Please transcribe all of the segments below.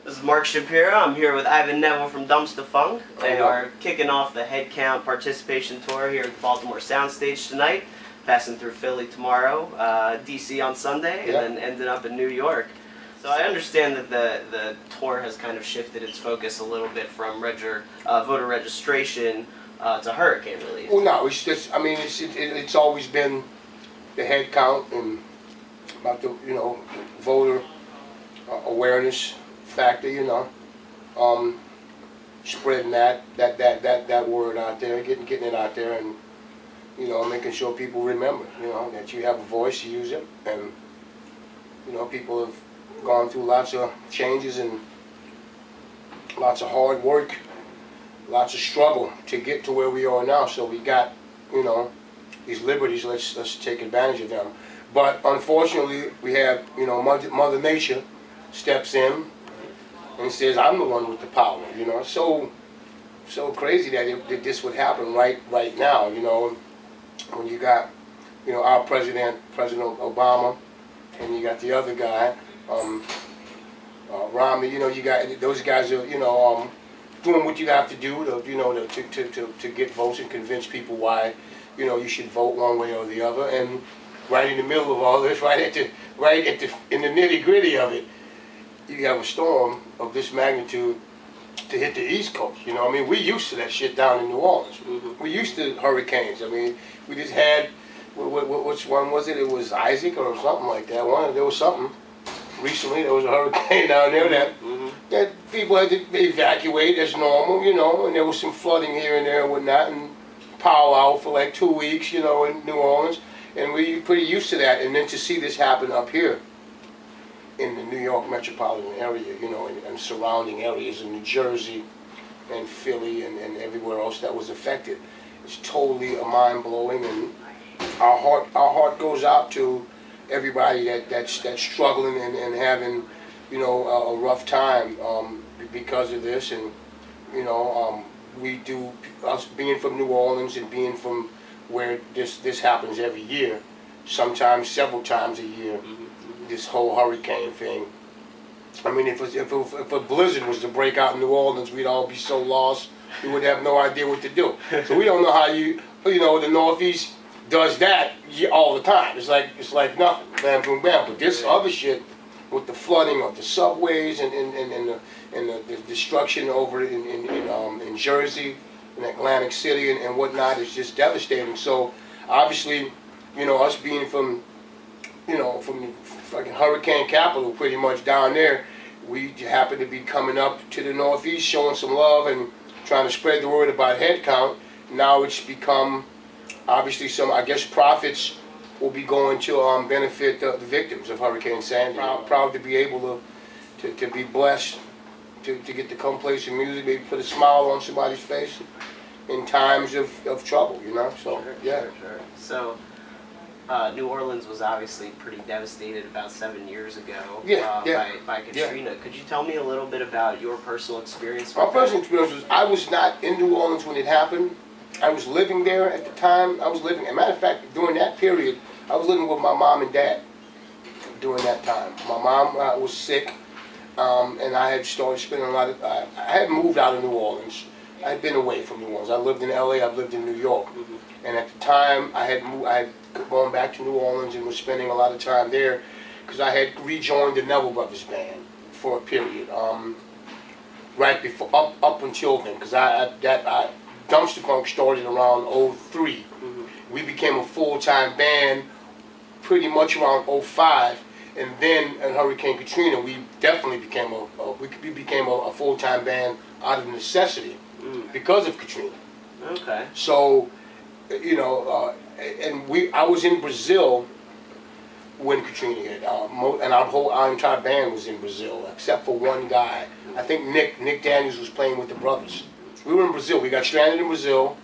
This is Mark Shapiro. I'm here with Ivan Neville from Dumpstaphunk. They are kicking off the HeadCount participation tour here at the Baltimore Soundstage tonight, passing through Philly tomorrow, DC on Sunday, and then ending up in New York. So I understand that the tour has kind of shifted its focus a little bit from voter registration to hurricane relief. Well, no, it's just, I mean, it's always been the head count and about the, voter awareness factor, spreading that word out there, getting it out there, and making sure people remember, that you have a voice, you use it, and people have gone through lots of changes and lots of hard work, lots of struggle to get to where we are now. So we got, these liberties. Let's take advantage of them. But unfortunately, we have, Mother Nature steps in and says, "I'm the one with the power." So crazy that this would happen right now. When you got, our President Obama, and you got the other guy, Romney. You got those guys are, doing what you have to do to get votes and convince people why, you should vote one way or the other. And right in the middle of all this, in the nitty-gritty of it, you have a storm of this magnitude to hit the East Coast. I mean, we used to that shit down in New Orleans. Mm-hmm. We used to hurricanes. I mean, we just had, which one was it? It was Isaac or something like that. There was something. Recently, there was a hurricane down there that people had to evacuate as normal, and there was some flooding here and there and whatnot, and power out for like 2 weeks, in New Orleans, and we're pretty used to that. And then to see this happen up here in the New York metropolitan area, and surrounding areas in New Jersey and Philly and everywhere else that was affected, it's totally mind-blowing, and our heart goes out to everybody that's struggling and having, a rough time because of this. And we do, us being from New Orleans and being from where this happens every year, sometimes several times a year, this whole hurricane thing. I mean, if a blizzard was to break out in New Orleans, we'd all be so lost, we would have no idea what to do. So we don't know how the Northeast does that all the time. It's like nothing, bam, boom, bam. But this other shit, with the flooding of the subways and the destruction over in Jersey, in Atlantic City and whatnot, is just devastating. So obviously, us being from the fucking hurricane capital, pretty much down there, we happen to be coming up to the Northeast, showing some love and trying to spread the word about head count. Now it's become, obviously, some, I guess, profits will be going to benefit the victims of Hurricane Sandy. Proud to be able to be blessed to get to come play some music, maybe put a smile on somebody's face in times of trouble, So, yeah. Sure. So, New Orleans was obviously pretty devastated about 7 years ago by Katrina. Could you tell me a little bit about your personal experience? My personal experience was, I was not in New Orleans when it happened. I was living there at the time. As a matter of fact, during that period, I was living with my mom and dad during that time. My mom was sick, and I had started spending a lot of, I had moved out of New Orleans. I had been away from New Orleans. I lived in LA, I've lived in New York. And at the time, I had gone back to New Orleans and was spending a lot of time there because I had rejoined the Neville Brothers band for a period. Right before, up until then, because Dumpstaphunk started around 03. We became a full-time band pretty much around 05, and then in Hurricane Katrina, we definitely became a full-time band out of necessity because of Katrina. Okay. So, and I was in Brazil when Katrina hit, and our entire band was in Brazil except for one guy. I think Nick Daniels was playing with the brothers. We were in Brazil. We got stranded in Brazil.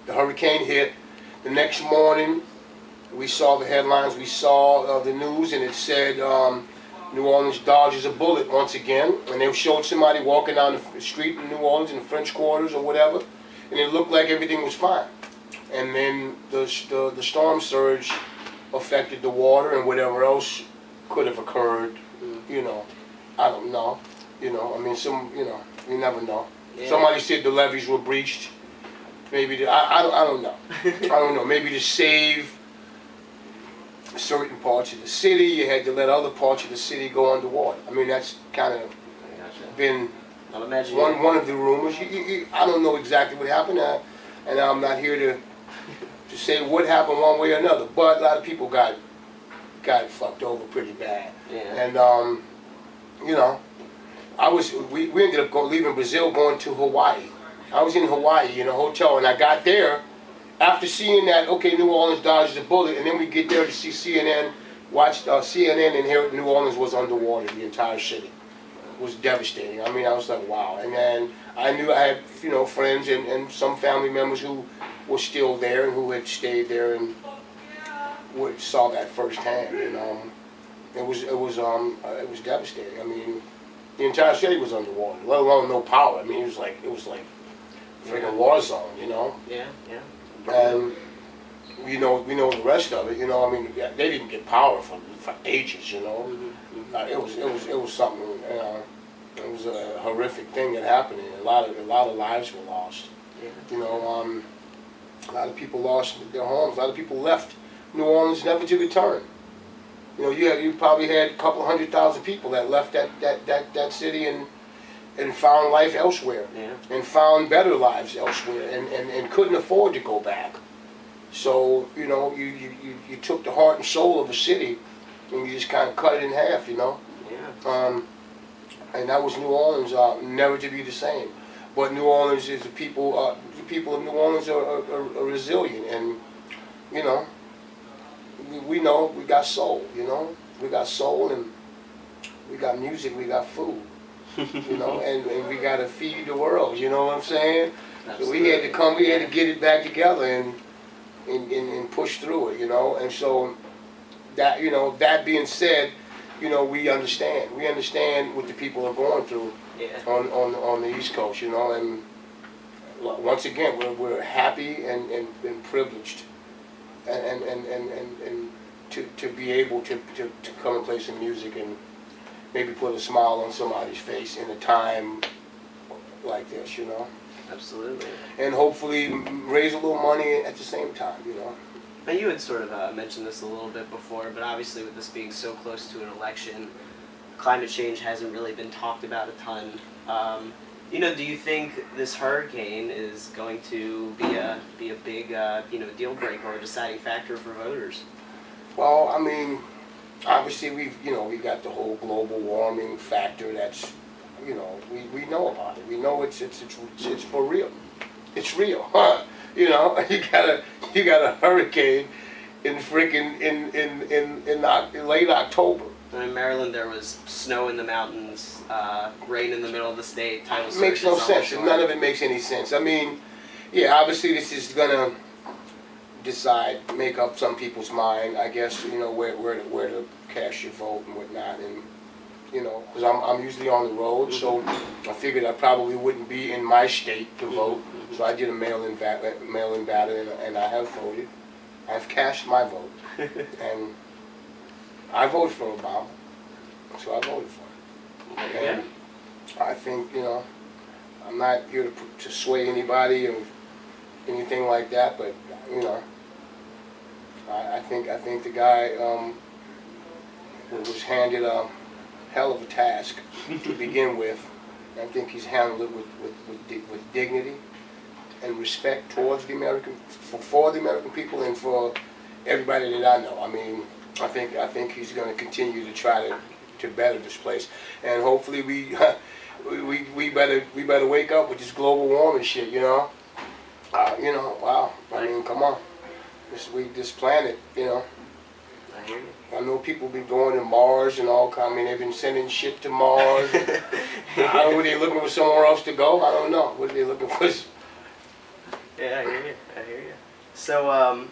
The hurricane hit. The next morning, we saw the headlines. We saw the news, and it said New Orleans dodges a bullet once again. And they showed somebody walking down the street in New Orleans in the French Quarters or whatever, and it looked like everything was fine. And then the storm surge affected the water and whatever else could have occurred. I don't know. You know, I mean, you never know. Yeah. Somebody said the levees were breached. Maybe I don't know. I don't know. Maybe to save certain parts of the city, you had to let other parts of the city go underwater. I mean, that's kind of been one of the rumors. I don't know exactly what happened, and I'm not here to say what happened one way or another. But a lot of people got fucked over pretty bad. Yeah. And you know, we ended up leaving Brazil, going to Hawaii. I was in Hawaii in a hotel, and I got there after seeing that, okay, New Orleans dodged a bullet, and then we get there to see CNN, watched CNN, and here New Orleans was underwater, the entire city. It was devastating. I mean, I was like, wow. And then I knew I had, you know, friends and some family members who were still there and who had stayed there and saw that firsthand. And it was devastating. I mean, the entire city was underwater, let alone no power. I mean, it was like freaking war zone, you know. Yeah, yeah. And we know the rest of it, you know. I mean, they didn't get power for ages, you know. It was something. It was a horrific thing that happened, and a lot of lives were lost. Yeah. You know, a lot of people lost their homes. A lot of people left New Orleans never to return. You know, you probably had a couple 100,000 people that left that city and found life elsewhere, yeah, and found better lives elsewhere, and couldn't afford to go back. So, you know, you took the heart and soul of a city and you just kind of cut it in half, you know. Yeah. And that was New Orleans, never to be the same. But New Orleans is the people of New Orleans are resilient, and you know, we know we got soul, you know, we got soul, and we got music, we got food. You know, and we got to feed the world, you know what I'm saying? Absolutely. So we had to come, we had to get it back together and push through it, you know. And so that, you know, that being said, you know, we understand what the people are going through, yeah, on the East Coast, you know. And once again, we're happy and privileged and to be able to come and play some music and maybe put a smile on somebody's face in a time like this, you know. Absolutely. And hopefully raise a little money at the same time, you know. Now, you had sort of mentioned this a little bit before, but obviously with this being so close to an election, climate change hasn't really been talked about a ton. You know, do you think this hurricane is going to be a big you know, deal breaker or a deciding factor for voters? Well, I mean, obviously we got the whole global warming factor. That's, you know, we know about it. We know it's for real. It's real. You know, you got a hurricane in freaking in late October. In Maryland, there was snow in the mountains, rain in the middle of the state. Tidal surges. Makes no sense. None of it makes any sense. I mean, yeah, obviously this is gonna make up some people's mind, I guess, you know, where to cast your vote and whatnot, and you know, because I'm usually on the road, so I figured I probably wouldn't be in my state to vote, so I did a mail-in ballot, and I have voted. I've cast my vote, and I voted for Obama, so I voted for him. And I think, you know, I'm not here to sway anybody or anything like that, but you know, I think the guy was handed a hell of a task to begin with. I think he's handled it with dignity and respect towards the for the American people and for everybody that I know. I mean, I think he's going to continue to try to better this place, and hopefully we better wake up with this global warming shit, you know. You know, wow. I mean, come on. This planet, you know. I hear you. I know people been going to Mars and all kind. I mean, they've been sending shit to Mars. I don't know, were they looking for somewhere else to go? I don't know. What are they looking for? Yeah, I hear you. I hear you. So,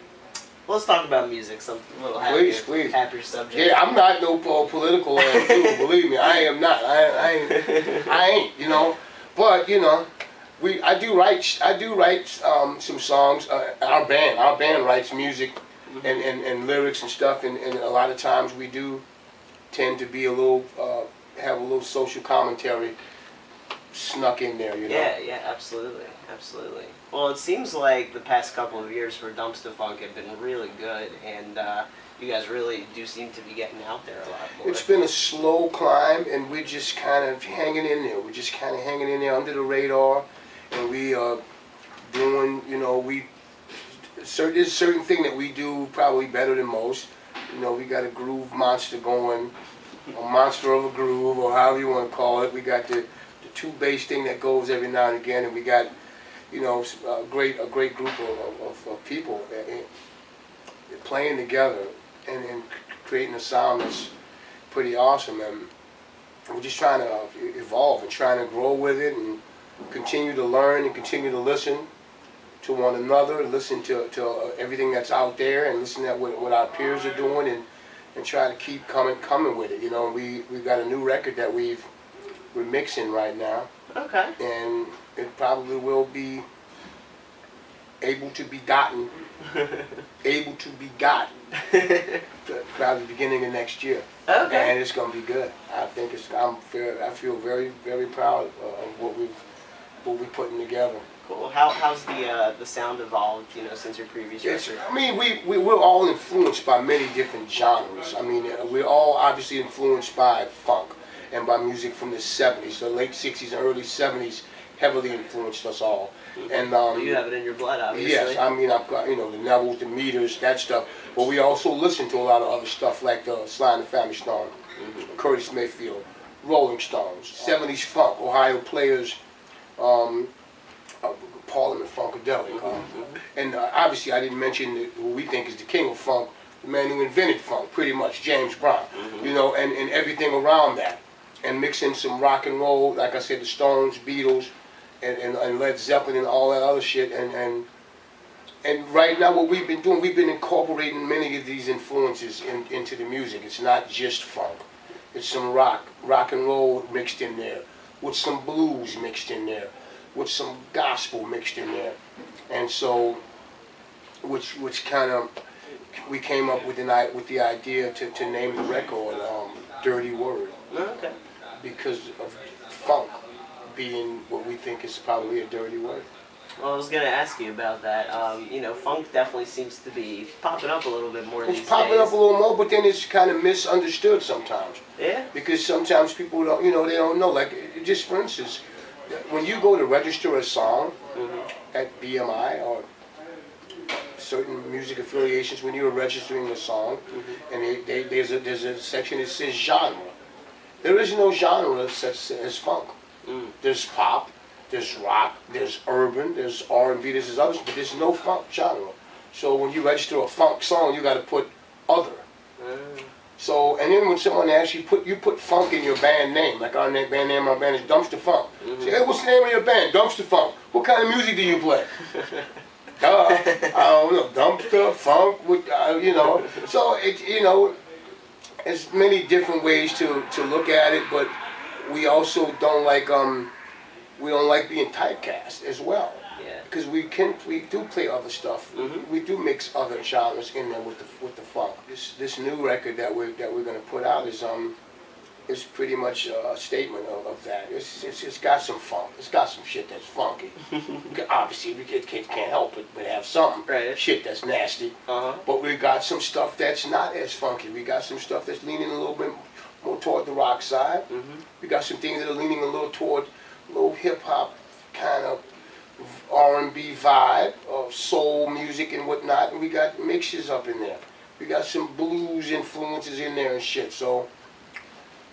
let's talk about music. Some little happier, please. Happier subject. Yeah, I'm not no political dude. Believe me, I am not. I ain't. You know, but you know. I do write some songs. Our band writes music and lyrics and stuff, and a lot of times we do tend to be a little have a little social commentary snuck in there, you know? Yeah, yeah, absolutely, absolutely. Well, it seems like the past couple of years for Dumpstaphunk have been really good, and you guys really do seem to be getting out there a lot more. It's been a slow climb, and we're just kind of hanging in there. We're just kind of hanging in there under the radar, and we are doing, you know, there's a certain thing that we do probably better than most. You know, we got a groove monster going, a monster of a groove, or however you want to call it. We got the two bass thing that goes every now and again, and we got, you know, a great group of people playing together and creating a sound that's pretty awesome. And we're just trying to evolve and trying to grow with it and continue to learn and continue to listen to one another, listen to everything that's out there, and listen to what our peers are doing, and try to keep coming with it. You know, we've got a new record that we're mixing right now. Okay. And it probably will be able to be gotten by the beginning of next year. Okay. And it's going to be good. I feel very, very proud of what we're putting together. Cool. How's the sound evolved, you know, since your previous record? I mean, we're all influenced by many different genres. I mean, we're all obviously influenced by funk and by music from the 70s. The late 60s and early 70s heavily influenced us all. Mm-hmm. And well, you have it in your blood, obviously. yes, I mean, I've got, you know, the Nevilles, the Meters, that stuff. But we also listen to a lot of other stuff like the Sly and the Family Stone, Curtis Mayfield, Rolling Stones, 70s funk, Ohio Players, Parliament Funkadelic. And obviously I didn't mention who we think is the king of funk, the man who invented funk, pretty much, James Brown. You know, and everything around that. And mix in some rock and roll, like I said, the Stones, Beatles, and Led Zeppelin and all that other shit. And right now what we've been doing, we've been incorporating many of these influences into the music. It's not just funk. It's some rock and roll mixed in there, with some blues mixed in there, with some gospel mixed in there. And so, which kind of, we came up with the idea to name the record Dirty Word. Okay. Because of funk being what we think is probably a dirty word. Well, I was going to ask you about that. You know, funk definitely seems to be popping up a little bit more these days. It's popping up a little more, but then it's kind of misunderstood sometimes. Yeah? Because sometimes people don't, you know, they don't know. Like, just for instance, when you go to register a song at BMI or certain music affiliations, when you're registering a song, and there's a section that says genre. There is no genre such as funk. There's pop, there's rock, there's urban, there's R&B, there's others, but there's no funk genre. So when you register a funk song, you got to put other. So, and then when someone asks you, you put funk in your band name, like our band name, our band is Dumpstaphunk. Say, hey, what's the name of your band? Dumpstaphunk. What kind of music do you play? I don't know, dumpster, funk, you know. So, you know, there's many different ways to look at it, but we also don't like being typecast as well. Yeah. Because we do play other stuff. We do mix other genres in there with the funk. This new record that we're going to put out is pretty much a statement of that. It's got some funk. It's got some shit that's funky. Obviously, we can't help it but have some shit that's nasty. But we got some stuff that's not as funky. We got some stuff that's leaning a little bit more toward the rock side. We got some things that are leaning a little toward hip hop kind of R&B vibe of soul music and whatnot. And we got mixes up in there. We got some blues influences in there and shit. So,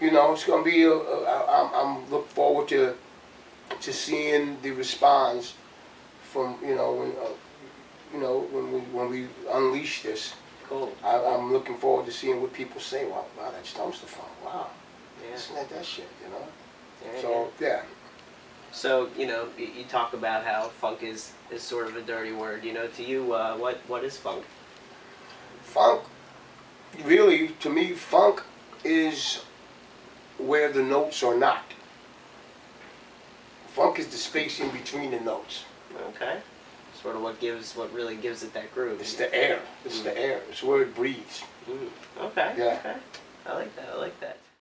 you know, it's gonna be I'm look forward to seeing the response from when we unleash this. Cool. I'm looking forward to seeing what people say. Wow, that's Dumpstaphunk. Wow, Yeah. isn't that shit? You know. Yeah, So yeah. So, you know, you talk about how funk is sort of a dirty word. You know, to you, what is funk? Funk, really, to me, funk is where the notes are not. Funk is the space in between the notes. Okay. Sort of what really gives it that groove. It's the air. It's the air. It's where it breathes. Okay. Yeah. Okay. I like that.